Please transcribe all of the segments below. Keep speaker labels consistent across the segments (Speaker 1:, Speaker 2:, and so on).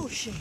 Speaker 1: shit.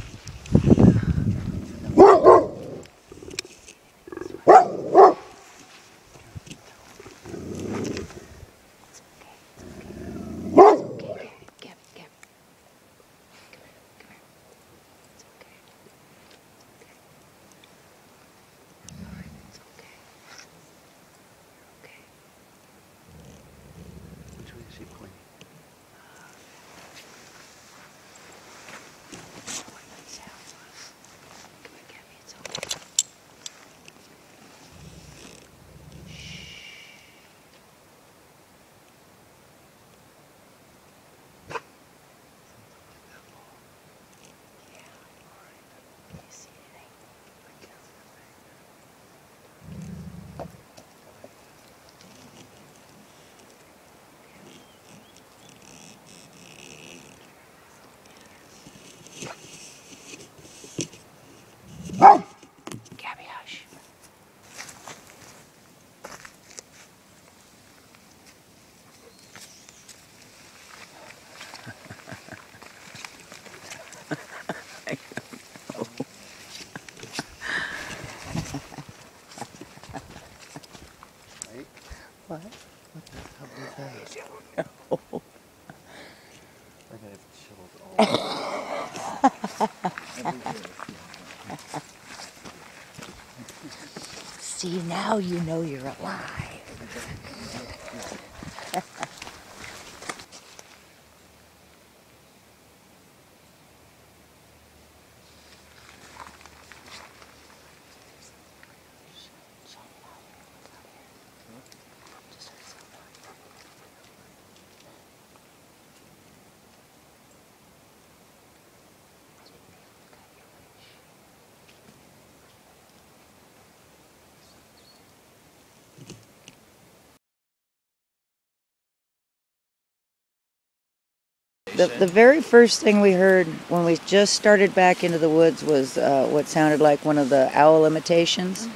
Speaker 1: Gabby, hush. What? What the hell is that? No.
Speaker 2: I have chills all
Speaker 1: See, now you know you're alive. The very first thing we heard when we just started back into the woods was what sounded like one of the owl imitations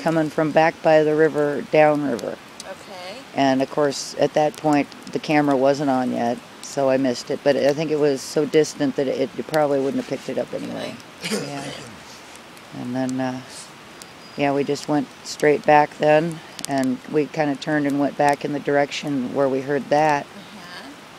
Speaker 1: coming from back by the river, downriver. Okay. And of course, at that point, the camera wasn't on yet, so I missed it. But I think it was so distant that it probably wouldn't have picked it up anyway. Yeah. And then, yeah, we just went straight back then, and we kind of turned and went back in the direction where we heard that.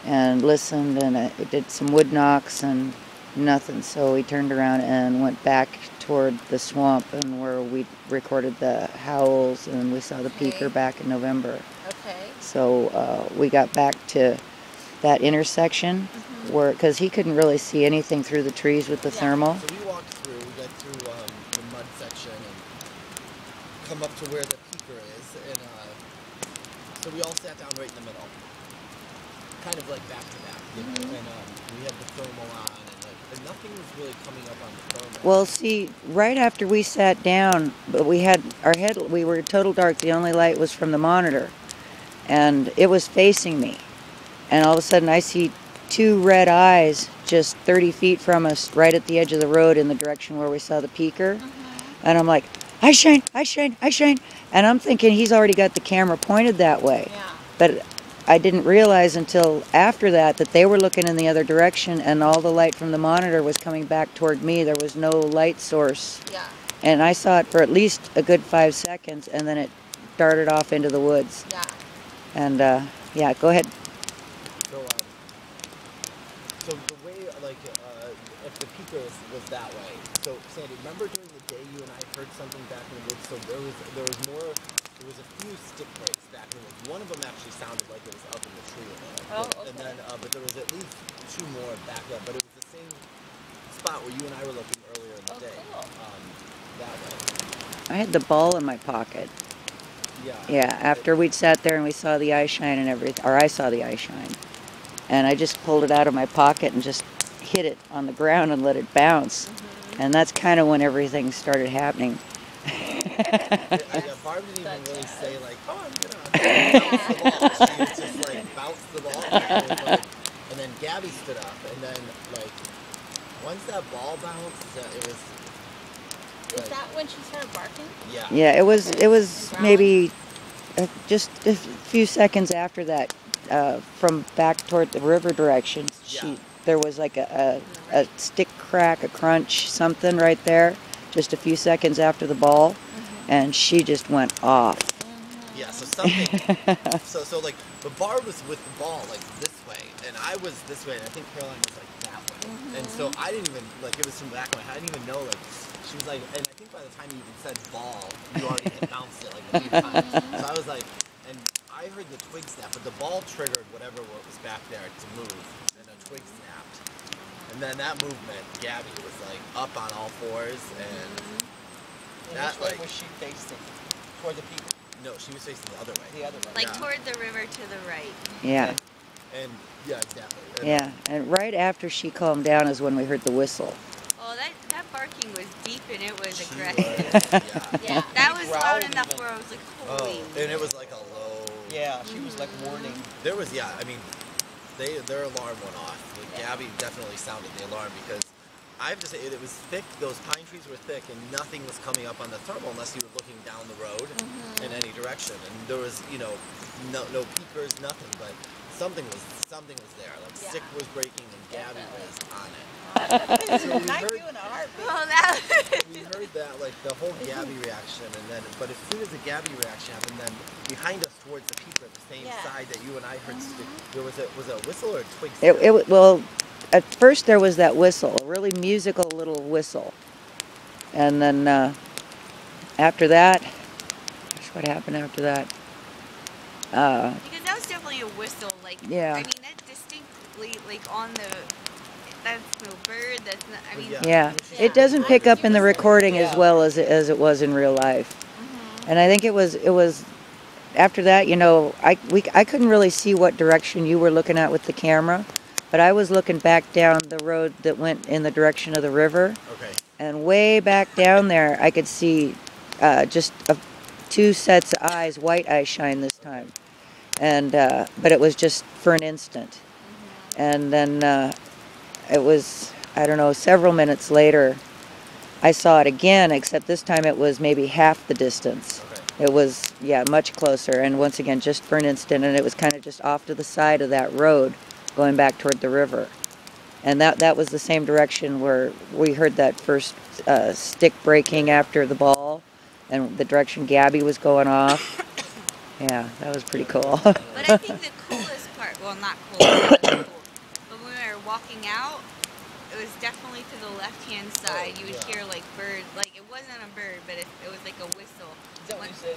Speaker 1: And listened, and did some wood knocks and nothing. So we turned around and went back toward the swamp and where we recorded the howls, and we saw the peaker back in November. Okay. So we got back to that intersection where, because he couldn't really see anything through the trees with the thermal.
Speaker 2: So we walked through, we got through the mud section and come up to where the peaker is, and so we all sat down right in the middle. Kind of like back to back, you know, and we had the thermal on, and nothing was really coming up on the thermal.
Speaker 1: Well, see, right after we sat down, but we had our head, we were total dark, the only light was from the monitor, and it was facing me, and all of a sudden I see two red eyes just 30 feet from us, right at the edge of the road in the direction where we saw the peaker, and I'm like, I shine, I shine, I shine, and I'm thinking he's already got the camera pointed that way, but I didn't realize until after that they were looking in the other direction, and all the light from the monitor was coming back toward me. There was no light source. Yeah. And I saw it for at least a good 5 seconds, and then it darted off into the woods. Yeah. And, yeah, go ahead.
Speaker 2: So the way, like, if the peaker was that way, so Sandy, remember during the day you and I heard something back in the woods, so there was a few stick breaks back in the woods. One of them actually sounded like it was up in the tree. Okay. And then, but there was at least two more back there, but it was the same spot where you and I were looking earlier in the day. Cool. That way.
Speaker 1: I had the ball in my pocket. Yeah. Yeah, after we'd sat there and we saw the eye shine and everything, or I saw the eye shine. And I just pulled it out of my pocket and just hit it on the ground and let it bounce. And that's kind of when everything started happening.
Speaker 2: Barb didn't even really say, like, oh, I'm gonna bounce the ball. She was just like, bounce the ball. And then Gabby stood up, and then, like, once that ball bounced, it was...
Speaker 3: Is that when she started barking?
Speaker 2: Yeah.
Speaker 1: Yeah, it was maybe just a few seconds after that, from back toward the river direction. There was like a stick crack, a crunch, something right there, just a few seconds after the ball, and she just went off.
Speaker 2: Yeah, so something, so like, but Barb was with the ball like this way, and I was this way, and I think Caroline was like that way. And so I didn't even, like, it was from back of my head, I didn't even know, like, she was like, and I think by the time you even said ball, you already had bounced it like a few times. So I was like, and I heard the twig snap, but the ball triggered whatever was back there to move, and a twig snapped. And then that movement, Gabby was like up on all fours, and that,
Speaker 4: which way
Speaker 2: like,
Speaker 4: was she facing? Toward the people?
Speaker 2: no, she was facing the other way.
Speaker 4: The other way.
Speaker 3: Like
Speaker 2: Yeah.
Speaker 3: toward the river to the right.
Speaker 1: Yeah,
Speaker 2: And yeah, exactly. And
Speaker 1: yeah. And right after she calmed down is when we heard the whistle.
Speaker 3: Oh, that barking was deep and it was
Speaker 2: she
Speaker 3: aggressive.
Speaker 2: was, yeah.
Speaker 3: Yeah, that was loud
Speaker 4: growled
Speaker 3: enough
Speaker 4: even.
Speaker 3: where I was like,
Speaker 2: Oh,
Speaker 3: holy.
Speaker 2: and it was like a low.
Speaker 4: Yeah, she was like warning.
Speaker 2: There was, yeah, I mean, their alarm went off. Like, Gabby definitely sounded the alarm because I have to say it was thick. Those pine trees were thick, and nothing was coming up on the thermal unless you were looking down the road in any direction. And there was, you know, no peekers, nothing. But something was there. Like stick was breaking, and Gabby was on it. So we
Speaker 4: Not
Speaker 2: heard,
Speaker 4: doing a heartbeat.
Speaker 3: Oh, that
Speaker 2: we heard that, like the whole Gabby reaction, and then, but as soon as the Gabby reaction happened, then behind us towards the peeker, the same side that you and I heard, there was a whistle or a twig?
Speaker 1: Well, at first there was that whistle, a really musical little whistle, and then after that, gosh, what happened after that?
Speaker 3: because that was definitely a whistle. Like,
Speaker 1: Yeah.
Speaker 3: I mean, that distinctly, like on the, that's no bird. That's not. I mean,
Speaker 1: Yeah, it doesn't pick up in the recording as
Speaker 4: Yeah.
Speaker 1: well as it was in real life. And I think it was after that, you know, I couldn't really see what direction you were looking at with the camera, but I was looking back down the road that went in the direction of the river,
Speaker 2: Okay.
Speaker 1: and way back down there I could see just two sets of eyes, white eyes shine this time, and but it was just for an instant, and then it was, I don't know, several minutes later I saw it again, except this time it was maybe half the distance.
Speaker 2: Okay.
Speaker 1: It was, yeah, much closer, and once again just for an instant, and it was kind of just off to the side of that road going back toward the river. And that was the same direction where we heard that first stick breaking after the ball, and the direction Gabby was going off. Yeah, that was pretty cool.
Speaker 3: But I think the coolest part, well, not cool, but cool, but when we were walking out, it was definitely to the left-hand side. You would hear like birds, like it wasn't a bird, but it was like a whistle.
Speaker 4: Is that what you said?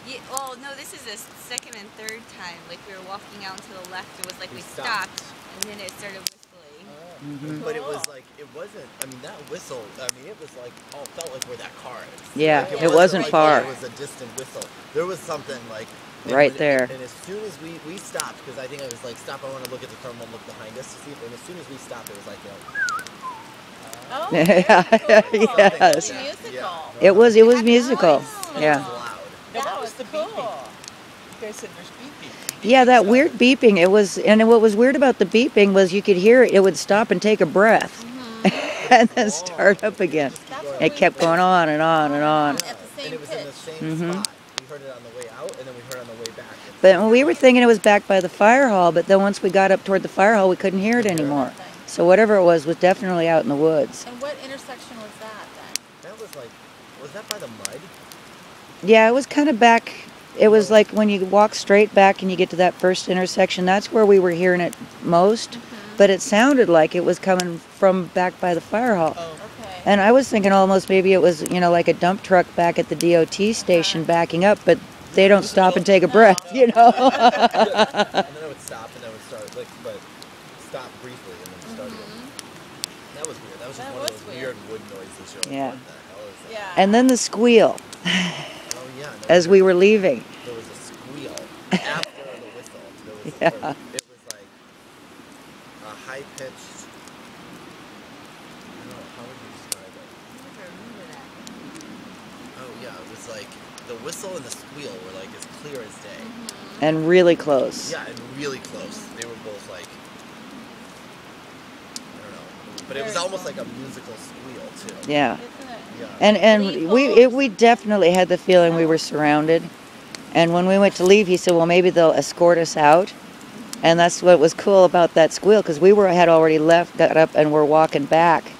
Speaker 3: Yeah, well, no, this is the second and third time. Like we were walking out to the left, it was like
Speaker 2: We
Speaker 3: we
Speaker 2: stopped.
Speaker 3: stopped, and then it started whistling.
Speaker 2: But it was like, it wasn't, I mean, that whistle, I mean, it was like, oh, it felt like where that car is.
Speaker 1: Yeah,
Speaker 2: Like,
Speaker 1: it wasn't
Speaker 2: like
Speaker 1: far.
Speaker 2: It was a distant whistle. There was something like... and
Speaker 1: Right
Speaker 2: when-
Speaker 1: there.
Speaker 2: And as soon as we stopped, because I think I was like, stop, I want to look at the thermal, look behind us to see if, and as soon as we stopped, it was like, you know...
Speaker 5: Oh,
Speaker 1: Yeah,
Speaker 5: very cool.
Speaker 1: yes.
Speaker 5: It's musical.
Speaker 2: Yeah.
Speaker 1: It was musical.
Speaker 3: Oh.
Speaker 2: It
Speaker 1: Yeah.
Speaker 2: was loud.
Speaker 4: Now,
Speaker 5: That
Speaker 4: what was
Speaker 5: was
Speaker 4: the
Speaker 5: cool.
Speaker 4: beeping? You guys said there's beeping.
Speaker 1: Yeah, that weird beeping. It was, and what was weird about the beeping was you could hear it. It would stop and take a breath, and then start up again.
Speaker 5: That's what
Speaker 1: It
Speaker 5: we
Speaker 1: kept going on and on and on.
Speaker 5: At the
Speaker 2: And
Speaker 5: same
Speaker 2: it was in the
Speaker 5: pitch.
Speaker 2: same spot. We heard it on the way out, and then we heard it on the way back.
Speaker 1: But we were thinking it was back by the fire hall, but then once we got up toward the fire hall, we couldn't hear it anymore. So whatever it was definitely out in the woods.
Speaker 5: And what intersection was that then?
Speaker 2: That was like, was that by the mud?
Speaker 1: Yeah, it was kind of back. It was like when you walk straight back and you get to that first intersection, that's where we were hearing it most. But it sounded like it was coming from back by the fire hall.
Speaker 4: Oh,
Speaker 5: Okay.
Speaker 1: And I was thinking almost maybe it was, you know, like a dump truck back at the DOT station backing up, but they don't stop and take a breath, you know.
Speaker 2: And then it would stop, and then it would start, like, but stop briefly, and then start again. That was weird. That was just
Speaker 5: That
Speaker 2: one
Speaker 5: was
Speaker 2: of those
Speaker 5: weird.
Speaker 2: weird wood noises. You're like,
Speaker 1: Yeah.
Speaker 2: what the hell is that?
Speaker 5: Yeah.
Speaker 1: And then the squeal
Speaker 2: Oh, yeah. and
Speaker 1: as we were leaving.
Speaker 2: there was a squeal after the whistle. There was
Speaker 1: Yeah.
Speaker 2: it was like a high-pitched, I don't know, how would you describe it?
Speaker 3: I remember that.
Speaker 2: Oh, yeah, it was like the whistle and the squeal were like as clear as day.
Speaker 1: And really close.
Speaker 2: Yeah, and really close. They were both like, I don't know, but it was
Speaker 5: Very
Speaker 2: almost
Speaker 5: cool.
Speaker 2: like a musical squeal too.
Speaker 1: Yeah.
Speaker 5: Isn't it?
Speaker 2: Yeah.
Speaker 1: And
Speaker 5: Pretty
Speaker 1: we definitely had the feeling we were surrounded. And when we went to leave, he said, well, maybe they'll escort us out. And that's what was cool about that squeal, because we had already left, got up, and were walking back.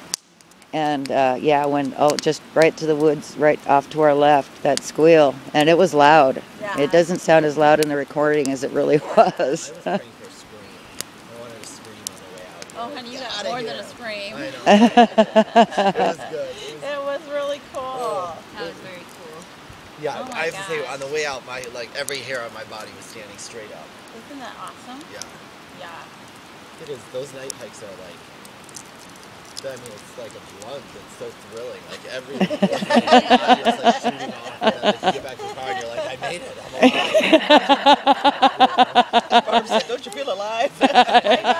Speaker 1: And yeah, when just right to the woods, right off to our left, that squeal, and it was loud.
Speaker 5: Yeah.
Speaker 1: It doesn't sound as loud in the recording as it really was.
Speaker 2: I was praying for a scream. I wanted a scream on the way out.
Speaker 5: Oh, honey, you
Speaker 2: Get
Speaker 5: got
Speaker 2: outta
Speaker 5: more
Speaker 2: here.
Speaker 5: than a scream.
Speaker 2: I know. It was good.
Speaker 5: It was really cool.
Speaker 3: That was very cool.
Speaker 2: Yeah,
Speaker 5: Oh my
Speaker 2: I have to say,
Speaker 5: gosh.
Speaker 2: on the way out, my every hair on my body was standing straight up.
Speaker 5: Isn't that awesome?
Speaker 2: Yeah,
Speaker 5: Yeah.
Speaker 2: it is. Those night hikes are like, I mean, it's like a drug that's so thrilling. Like every you're just like shooting off, and then you get back to the car and you're like, I made it. I'm alive.
Speaker 4: Barb said, "Don't you feel alive?"
Speaker 5: I know.